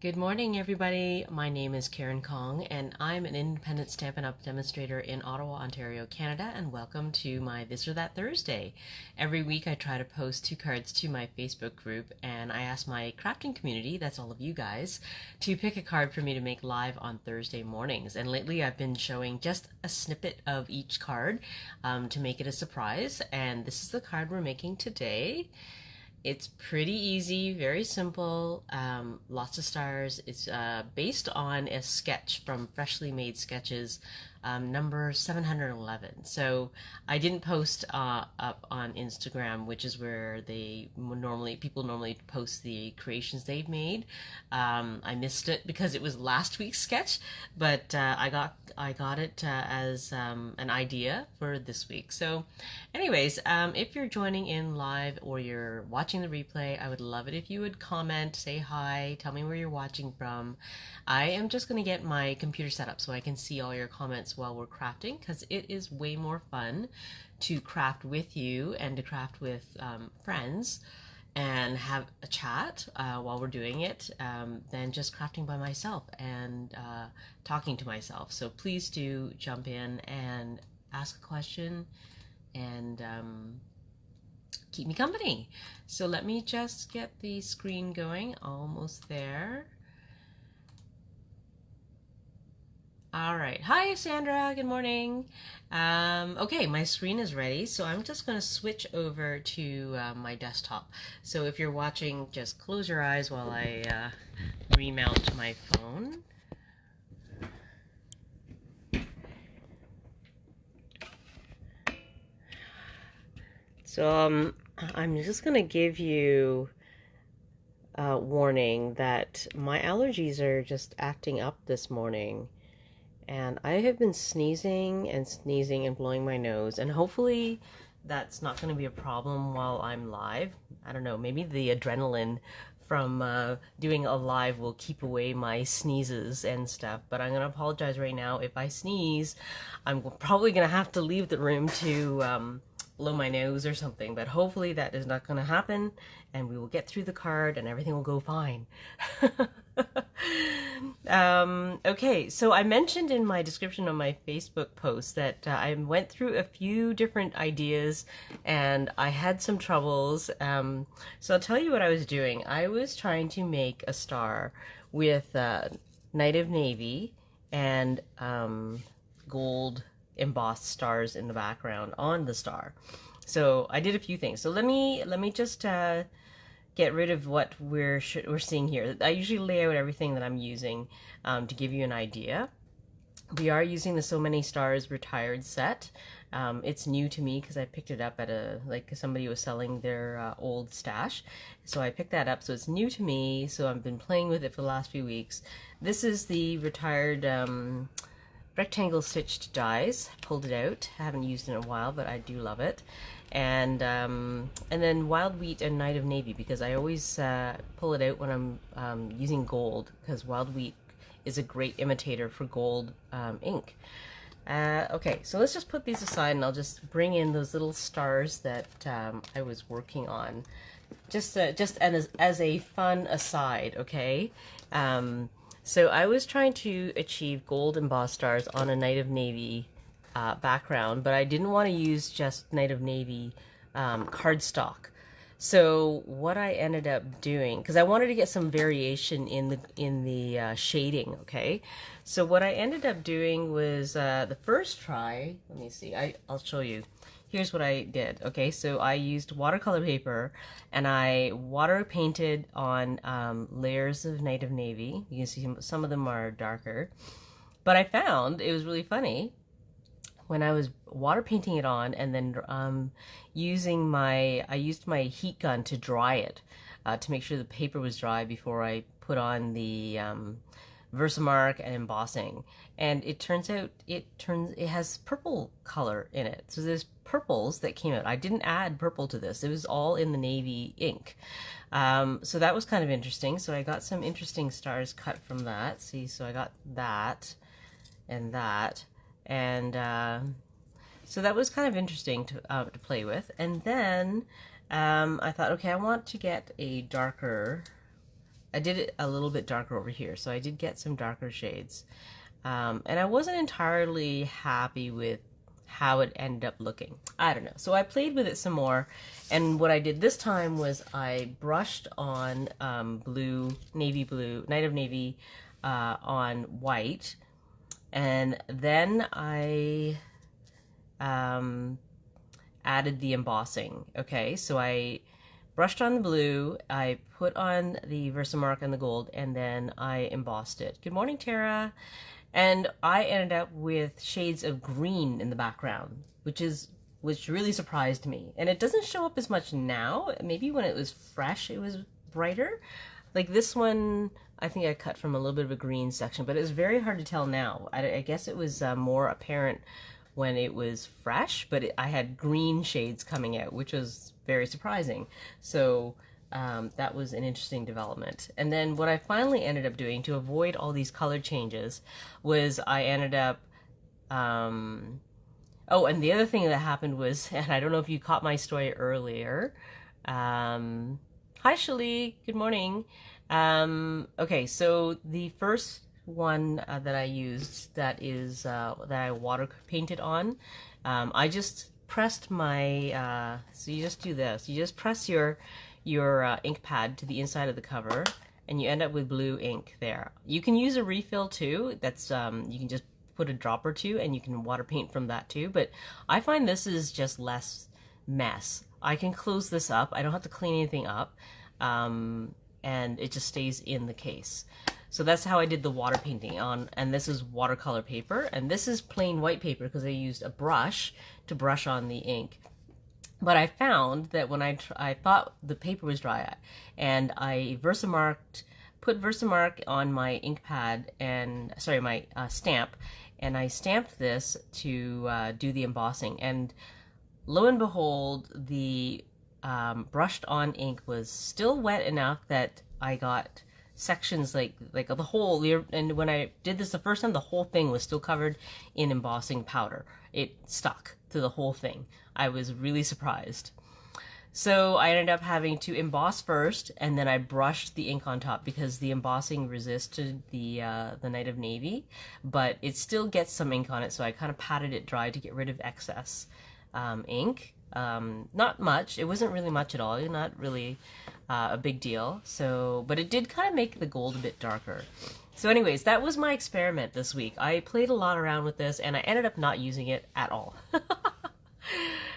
Good morning, everybody. My name is Karen Kong, and I'm an independent Stampin' Up! Demonstrator in Ottawa, Ontario, Canada, and welcome to my This or That Thursday. Every week I try to post 2 cards to my Facebook group, and I ask my crafting community, that's all of you guys, to pick a card for me to make live on Thursday mornings. And lately I've been showing just a snippet of each card to make it a surprise, and this is the card we're making today. It's pretty easy, very simple, lots of stars. It's based on a sketch from Freshly Made Sketches, number 711. So I didn't post up on Instagram, which is where people normally post the creations they've made. I missed it because it was last week's sketch, but I got it as an idea for this week. So anyways, if you're joining in live or you're watching the replay, I would love it if you would comment, say hi, tell me where you're watching from. I am just going to get my computer set up so I can see all your comments while we're crafting, because it is way more fun to craft with you and to craft with friends and have a chat while we're doing it than just crafting by myself and talking to myself. So please do jump in and ask a question and keep me company. So let me just get the screen going. Almost there. All right. Hi, Sandra. Good morning. Okay, my screen is ready, so I'm just going to switch over to my desktop. So if you're watching, just close your eyes while I remount my phone. So I'm just going to give you a warning that my allergies are just acting up this morning. And I have been sneezing and blowing my nose, and hopefully that's not going to be a problem while I'm live. I don't know, maybe the adrenaline from doing a live will keep away my sneezes and stuff, but I'm going to apologize right now. If I sneeze, I'm probably going to have to leave the room to blow my nose or something, but hopefully that is not going to happen, and we will get through the card and everything will go fine. Okay, so I mentioned in my description of my Facebook post that I went through a few different ideas and I had some troubles. So I'll tell you what I was doing. I was trying to make a star with Night of Navy and gold embossed stars in the background on the star. So I did a few things. So let me just get rid of what we're seeing here. I usually lay out everything that I'm using to give you an idea. We are using the So Many Stars Retired set. It's new to me because I picked it up at somebody was selling their old stash. So I picked that up, so it's new to me, so I've been playing with it for the last few weeks. This is the retired rectangle stitched dies. Pulled it out. I haven't used it in a while, but I do love it. And then Wild Wheat and Night of Navy, because I always pull it out when I'm using gold, because Wild Wheat is a great imitator for gold ink. Okay, so let's just put these aside, and I'll just bring in those little stars that I was working on, just as a fun aside, okay? So I was trying to achieve gold embossed stars on a Night of Navy background, but I didn't want to use just Night of Navy cardstock. So what I ended up doing, because I wanted to get some variation in the shading, okay? So what I ended up doing was the first try. Let me see. I'll show you. Here's what I did. Okay, so I used watercolor paper and I water painted on layers of Night of Navy. You can see some of them are darker, but I found it was really funny when I was water painting it on and then I used my heat gun to dry it to make sure the paper was dry before I put on the Versamark and embossing. And it turns out it has purple color in it. So there's purples that came out. I didn't add purple to this. It was all in the navy ink. So that was kind of interesting. So I got some interesting stars cut from that. See, so I got that and that. And so that was kind of interesting to play with. And then I thought, okay, I want to get a darker I did it a little bit darker over here, so I did get some darker shades. And I wasn't entirely happy with how it ended up looking. I don't know. So I played with it some more, and what I did this time was I brushed on blue, navy blue, Night of Navy on white, and then I added the embossing. Okay, so I brushed on the blue, I put on the Versamark and the gold, and then I embossed it. Good morning, Tara. And I ended up with shades of green in the background, which really surprised me. And it doesn't show up as much now. Maybe when it was fresh, it was brighter. Like this one, I think I cut from a little bit of a green section, but it was very hard to tell now. I guess it was more apparent when it was fresh, but I had green shades coming out, which was very surprising. So that was an interesting development. And then what I finally ended up doing to avoid all these color changes was I ended up, oh, and the other thing that happened was, and I don't know if you caught my story earlier. Hi, Shali, good morning. Okay, so the first one that I used that I water painted on, I just pressed my, so you just do this, you just press your ink pad to the inside of the cover, and you end up with blue ink there. You can use a refill too. That's you can just put a drop or two, and you can water paint from that too. But I find this is just less mess. I can close this up. I don't have to clean anything up, and it just stays in the case. So that's how I did the water painting on, and this is watercolor paper, and this is plain white paper because I used a brush to brush on the ink. But I found that when I thought the paper was dry, and I put Versamark on my ink pad, and sorry, my stamp, and I stamped this to do the embossing. And lo and behold, the brushed on ink was still wet enough that I got sections like the whole, and when I did this the first time, the whole thing was still covered in embossing powder. It stuck to the whole thing. I was really surprised. So I ended up having to emboss first, and then I brushed the ink on top because the embossing resisted the Night of Navy, but it still gets some ink on it, so I kind of patted it dry to get rid of excess ink. Not much. It wasn't really much at all. Not really a big deal. So, but it did kind of make the gold a bit darker. So anyways, that was my experiment this week. I played a lot around with this, and I ended up not using it at all.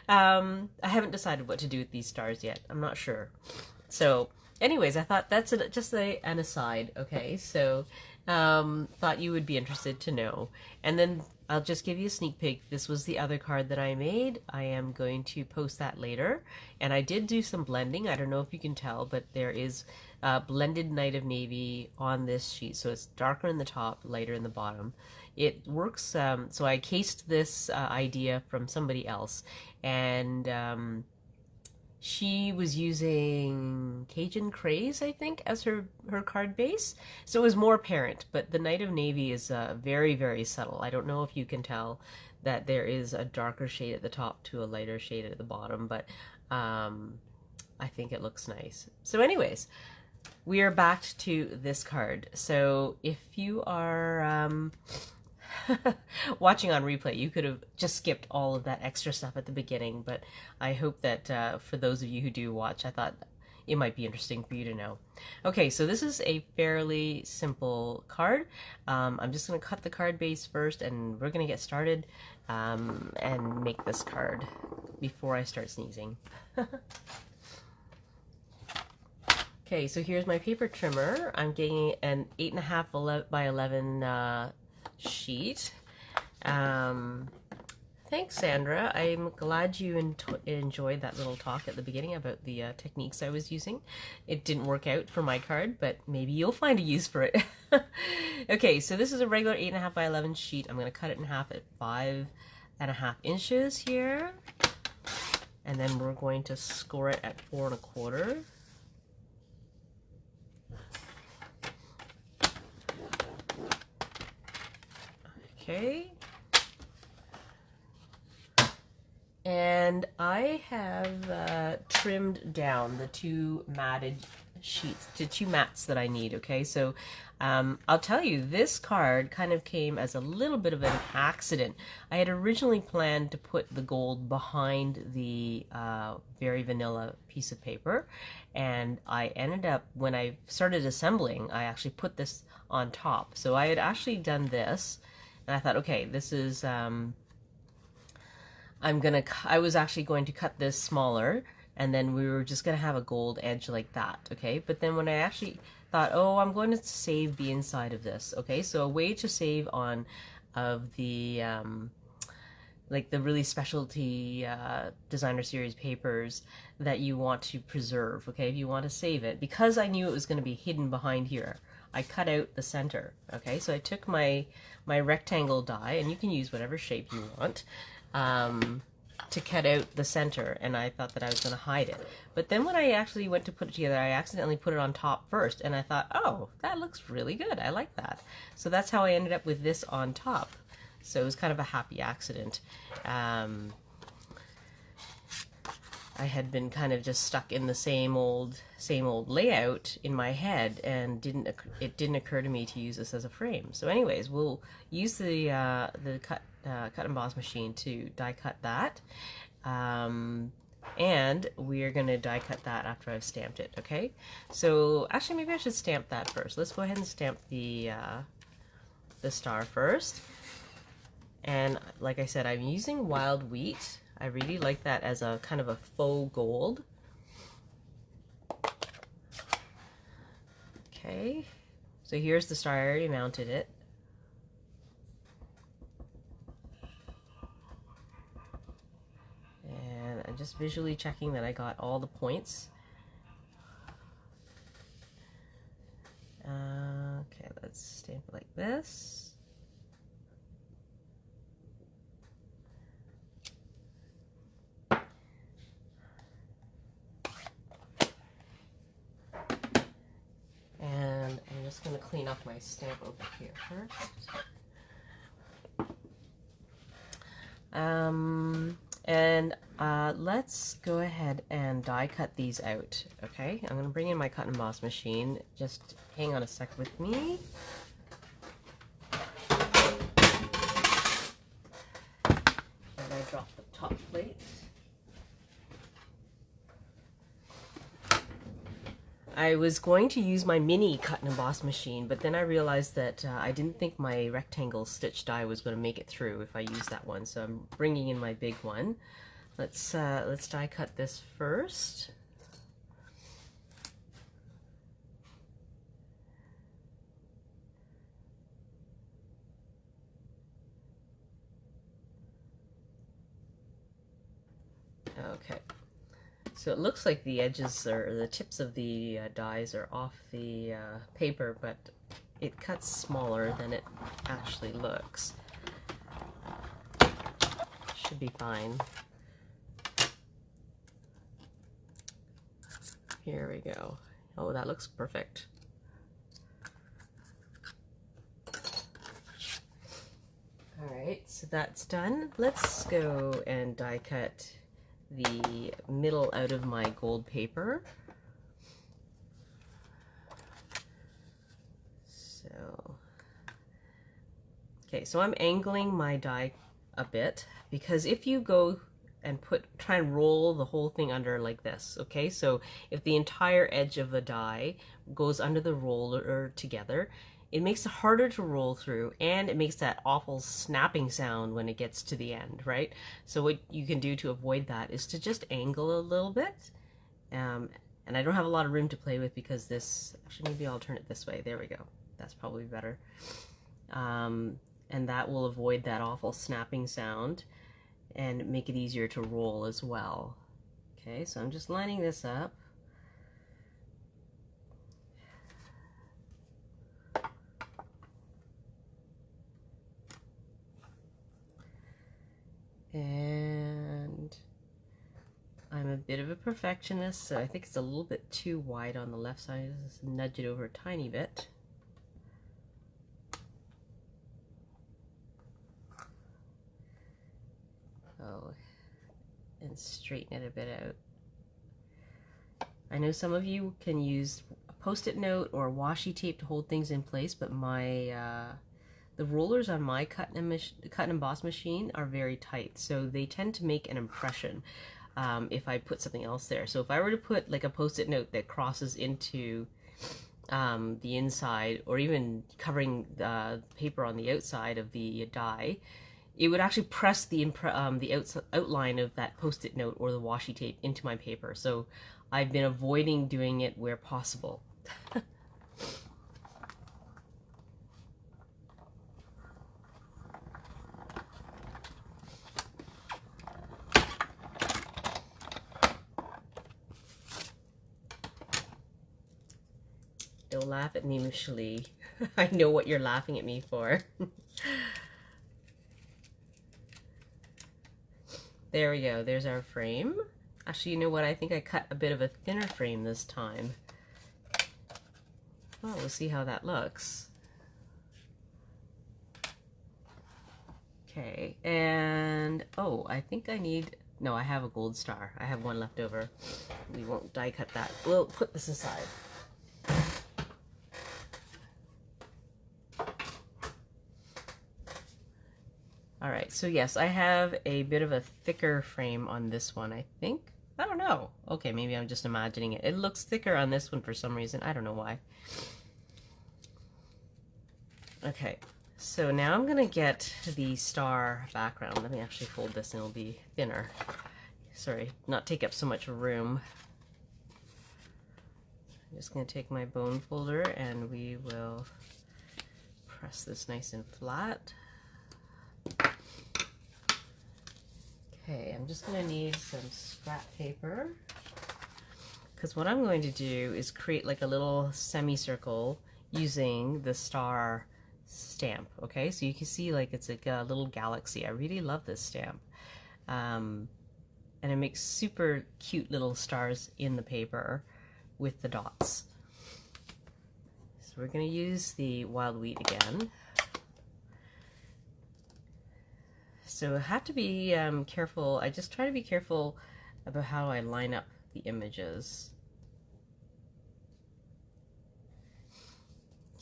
I haven't decided what to do with these stars yet. I'm not sure. So anyways, I thought that's just an aside. Okay, so thought you would be interested to know. And then I'll just give you a sneak peek. This was the other card that I made. I am going to post that later. And I did do some blending. I don't know if you can tell, but there is blended Night of Navy on this sheet. So it's darker in the top, lighter in the bottom. It works, so I cased this idea from somebody else, and she was using Cajun Craze, I think, as her card base. So it was more apparent, but the Night of Navy is very, very subtle. I don't know if you can tell that there is a darker shade at the top to a lighter shade at the bottom, but I think it looks nice. So anyways, we are back to this card. So if you are watching on replay, you could have just skipped all of that extra stuff at the beginning, but I hope that for those of you who do watch, I thought it might be interesting for you to know. Okay, so this is a fairly simple card. I'm just going to cut the card base first, and we're going to get started and make this card before I start sneezing. Okay, so here's my paper trimmer. I'm getting an 8.5 by 11 sheet. Thanks, Sandra. I'm glad you enjoyed that little talk at the beginning about the techniques I was using. It didn't work out for my card, but maybe you'll find a use for it. Okay, so this is a regular 8.5 by 11 sheet. I'm going to cut it in half at 5.5 inches here, and then we're going to score it at 4.25. Okay, and I have trimmed down the two matted sheets, to 2 mats that I need. Okay, so I'll tell you, this card kind of came as a little bit of an accident. I had originally planned to put the gold behind the very vanilla piece of paper, and I ended up, when I started assembling, I actually put this on top. So I had actually done this, and I thought, okay, this is I was actually going to cut this smaller, and then we were just gonna have a gold edge like that, okay? But then when I actually thought, oh, I'm going to save the inside of this, okay? So a way to save on of the like the really specialty designer series papers that you want to preserve, okay? If you want to save it, because I knew it was going to be hidden behind here, I cut out the center, okay? So I took my rectangle die, and you can use whatever shape you want, to cut out the center, and I thought that I was going to hide it. But then when I actually went to put it together, I accidentally put it on top first, and I thought, oh, that looks really good. I like that. So that's how I ended up with this on top. So it was kind of a happy accident. I had been kind of just stuck in the same old layout in my head, and it didn't occur to me to use this as a frame. So anyways, we'll use the cut and emboss machine to die cut that, and we're gonna die cut that after I've stamped it. Okay, so actually maybe I should stamp that first. Let's go ahead and stamp the star first. And like I said, I'm using wild wheat. I really like that as a kind of a faux gold. Okay, so here's the star. I already mounted it. And I'm just visually checking that I got all the points. Okay, let's stamp it like this. And I'm just going to clean up my stamp over here first. Let's go ahead and die cut these out, okay? I'm going to bring in my cut and emboss machine. Just hang on a sec with me. And I drop the top plate. I was going to use my mini cut and emboss machine, but then I realized that I didn't think my rectangle stitch die was going to make it through if I use that one, so I'm bringing in my big one. Let's die cut this first. Okay. So it looks like the edges or the tips of the dies are off the paper, but it cuts smaller than it actually looks. Should be fine. Here we go. Oh, that looks perfect. Alright, so that's done. Let's go and die cut the middle out of my gold paper. So, okay, so I'm angling my die a bit, because if you go and try and roll the whole thing under like this, okay, so if the entire edge of the die goes under the roller together, it makes it harder to roll through, and it makes that awful snapping sound when it gets to the end, right? So what you can do to avoid that is to just angle a little bit. And I don't have a lot of room to play with because this, actually maybe I'll turn it this way. There we go. That's probably better. And that will avoid that awful snapping sound and make it easier to roll as well. Okay, so I'm just lining this up. And I'm a bit of a perfectionist, so I think it's a little bit too wide on the left side. Just nudge it over a tiny bit. Oh, and straighten it a bit out. I know some of you can use a post-it note or washi tape to hold things in place, but the rollers on my cut and emboss machine are very tight, so they tend to make an impression if I put something else there. So if I were to put like a post-it note that crosses into the inside, or even covering the paper on the outside of the die, it would actually press the outline of that post-it note or the washi tape into my paper. So I've been avoiding doing it where possible. Don't laugh at me, Michelle. I know what you're laughing at me for. There we go. There's our frame. Actually, you know what? I think I cut a bit of a thinner frame this time. Well, we'll see how that looks. Okay, and oh, I think I need, no, I have a gold star. I have one left over. We won't die cut that. We'll put this aside. All right, so yes, I have a bit of a thicker frame on this one, I think. I don't know. Okay, maybe I'm just imagining it. It looks thicker on this one for some reason. I don't know why. Okay, so now I'm gonna get the star background. Let me actually fold this and it'll be thinner. Sorry, not take up so much room. I'm just gonna take my bone folder and we will press this nice and flat. Okay, I'm just going to need some scrap paper, because what I'm going to do is create like a little semicircle using the star stamp. Okay, so you can see like it's like a little galaxy. I really love this stamp, and it makes super cute little stars in the paper with the dots. So we're going to use the wild wheat again. So I have to be careful. I just try to be careful about how I line up the images.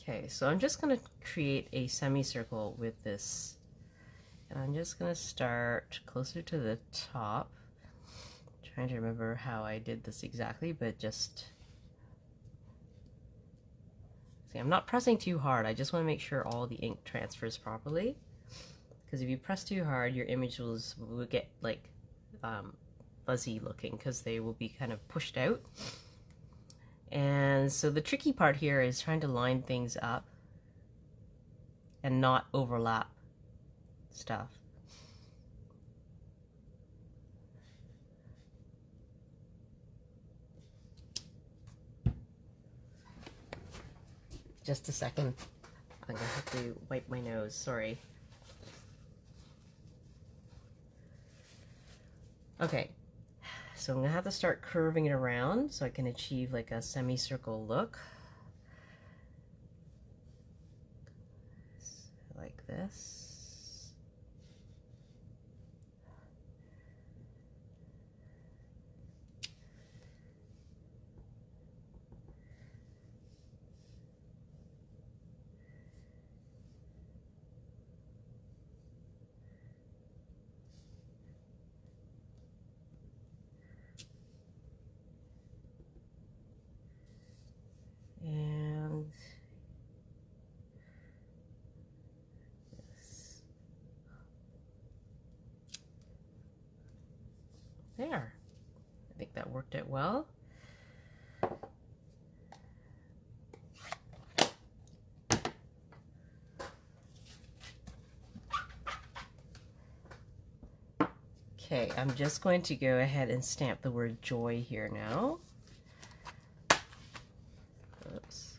Okay, so I'm just going to create a semicircle with this. And I'm just going to start closer to the top. I'm trying to remember how I did this exactly, but just... See, I'm not pressing too hard. I just want to make sure all the ink transfers properly. Because if you press too hard, your images will get like fuzzy looking, because they will be kind of pushed out. And so the tricky part here is trying to line things up and not overlap stuff. Just a second. I'm gonna have to wipe my nose, sorry. Okay, so I'm gonna have to start curving it around so I can achieve like a semicircle look. Like this. And this. There. I think that worked out well. Okay, I'm just going to go ahead and stamp the word joy here now. Oops.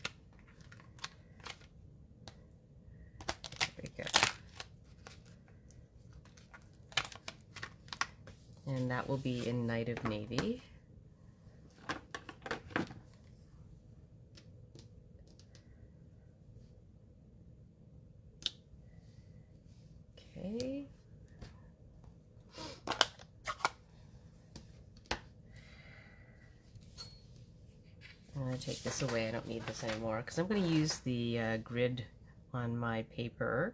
There we go. And that will be in Night of Navy. Okay. take this away. I don't need this anymore because I'm going to use the grid on my paper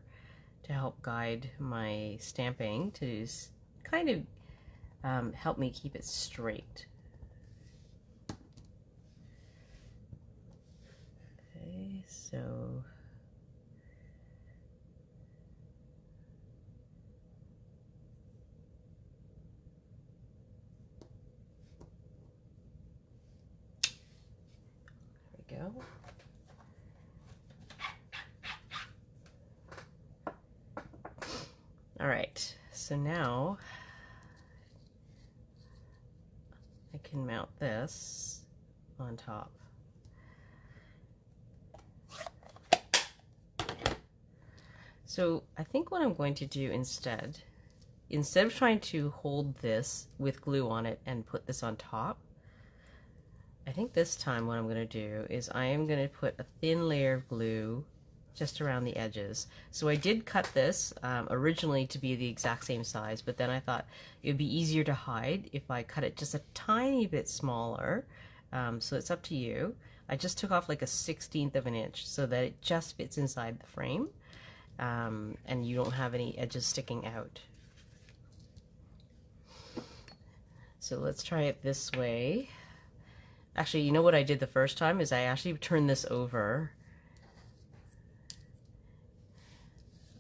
to help guide my stamping to kind of help me keep it straight. Okay, so there we go. All right, so now I can mount this on top. So I think what I'm going to do instead of trying to hold this with glue on it and put this on top, I think this time what I'm going to do is I am going to put a thin layer of glue just around the edges. So I did cut this originally to be the exact same size, but then I thought it would be easier to hide if I cut it just a tiny bit smaller. So it's up to you. I just took off like a 1/16 of an inch so that it just fits inside the frame. And you don't have any edges sticking out. So let's try it this way. Actually, you know what I did the first time is I actually turned this over.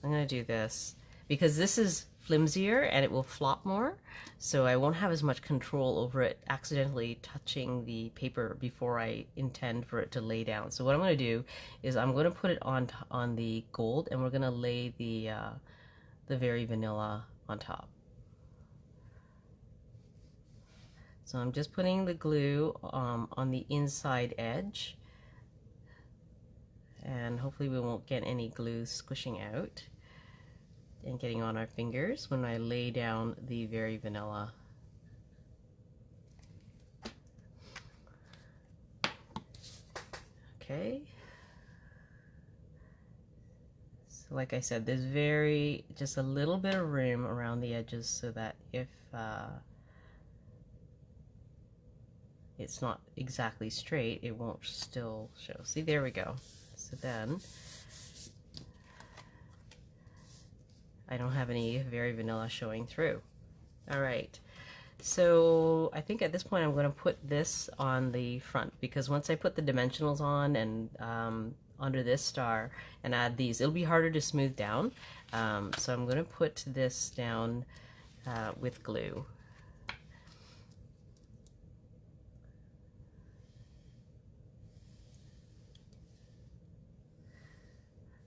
I'm going to do this because this is flimsier and it will flop more, so I won't have as much control over it accidentally touching the paper before I intend for it to lay down. So what I'm going to do is I'm going to put it on the gold, and we're going to lay the very vanilla on top. So I'm just putting the glue on the inside edge, and hopefully we won't get any glue squishing out and getting on our fingers when I lay down the very vanilla. Okay. So like I said, there's just a little bit of room around the edges so that if it's not exactly straight, it won't still show. See, there we go. So then I don't have any very vanilla showing through. All right, so I think at this point I'm going to put this on the front, because once I put the dimensionals on and under this star and add these, it'll be harder to smooth down. So I'm going to put this down with glue.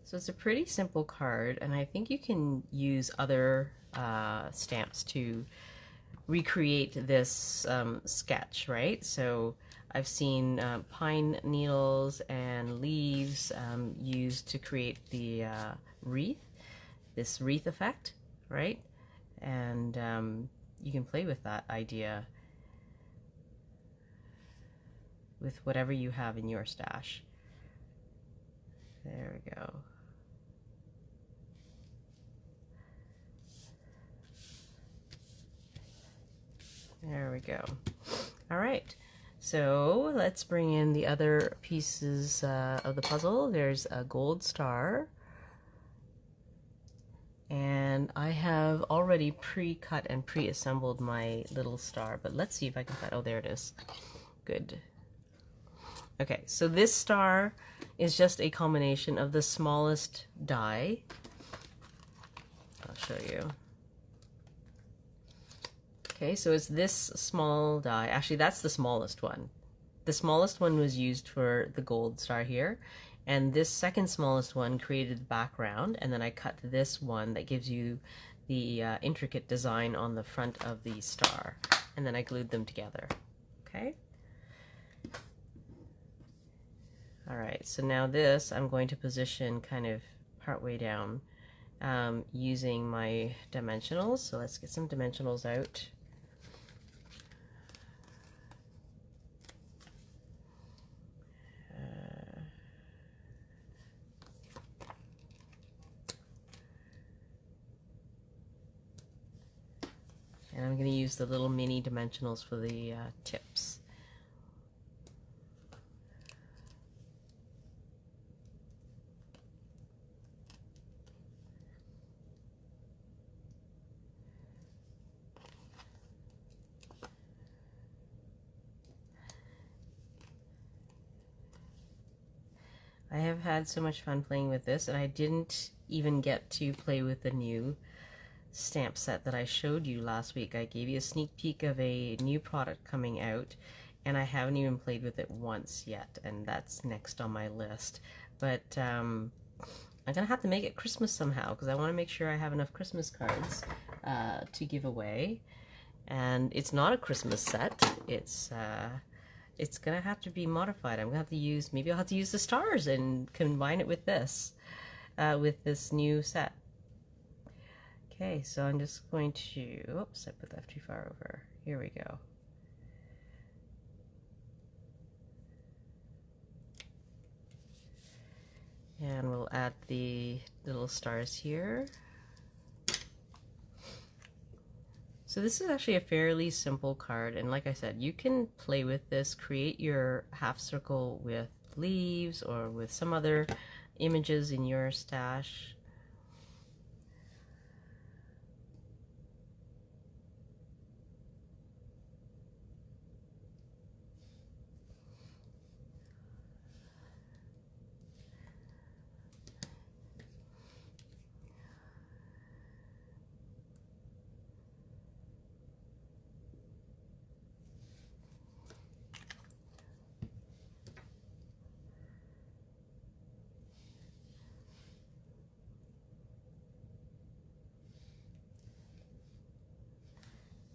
So it's a pretty simple card, and I think you can use other stamps to recreate this sketch, right? So I've seen pine needles and leaves used to create the wreath, this wreath effect, right? And you can play with that idea with whatever you have in your stash. There we go. There we go. All right, so let's bring in the other pieces of the puzzle. There's a gold star, and I have already pre-cut and pre-assembled my little star, but let's see if I can find, oh, there it is. Good. Okay, so this star is just a combination of the smallest die. I'll show you. Okay, so it's this small die. Actually, that's the smallest one. The smallest one was used for the gold star here, and this second smallest one created the background, and then I cut this one that gives you the intricate design on the front of the star, and then I glued them together. Okay? Alright, so now this I'm going to position kind of partway down using my dimensionals. So let's get some dimensionals out. And I'm going to use the little mini dimensionals for the tips. I have had so much fun playing with this, and I didn't even get to play with the new stamp set that I showed you last week. I gave you a sneak peek of a new product coming out, and I haven't even played with it once yet, and that's next on my list. But I'm gonna have to make it Christmas somehow, because I want to make sure I have enough Christmas cards to give away. And it's not a Christmas set. It's gonna have to be modified. I'm gonna have to use, maybe I'll have to use the stars and combine it with this new set. Okay, so I'm just going to, oops, I put that too far over. Here we go. And we'll add the little stars here. So this is actually a fairly simple card, and like I said, you can play with this, create your half circle with leaves or with some other images in your stash.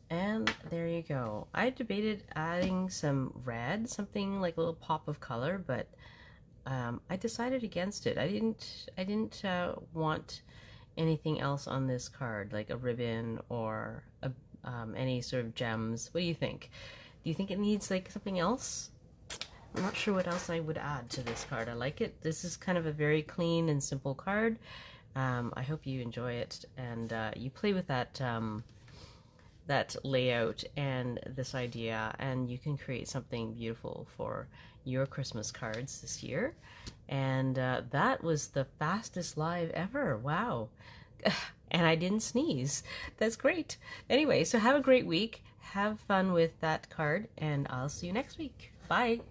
And there you go. I debated adding some red, something like a little pop of color, but I decided against it. I didn't want anything else on this card, like a ribbon or any sort of gems. What do you think? Do you think it needs like something else? I'm not sure what else I would add to this card. I like it. This is kind of a very clean and simple card. I hope you enjoy it, and you play with that that layout and this idea, and you can create something beautiful for your Christmas cards this year. And that was the fastest live ever. Wow. And I didn't sneeze. That's great. Anyway, so have a great week. Have fun with that card, and I'll see you next week. Bye.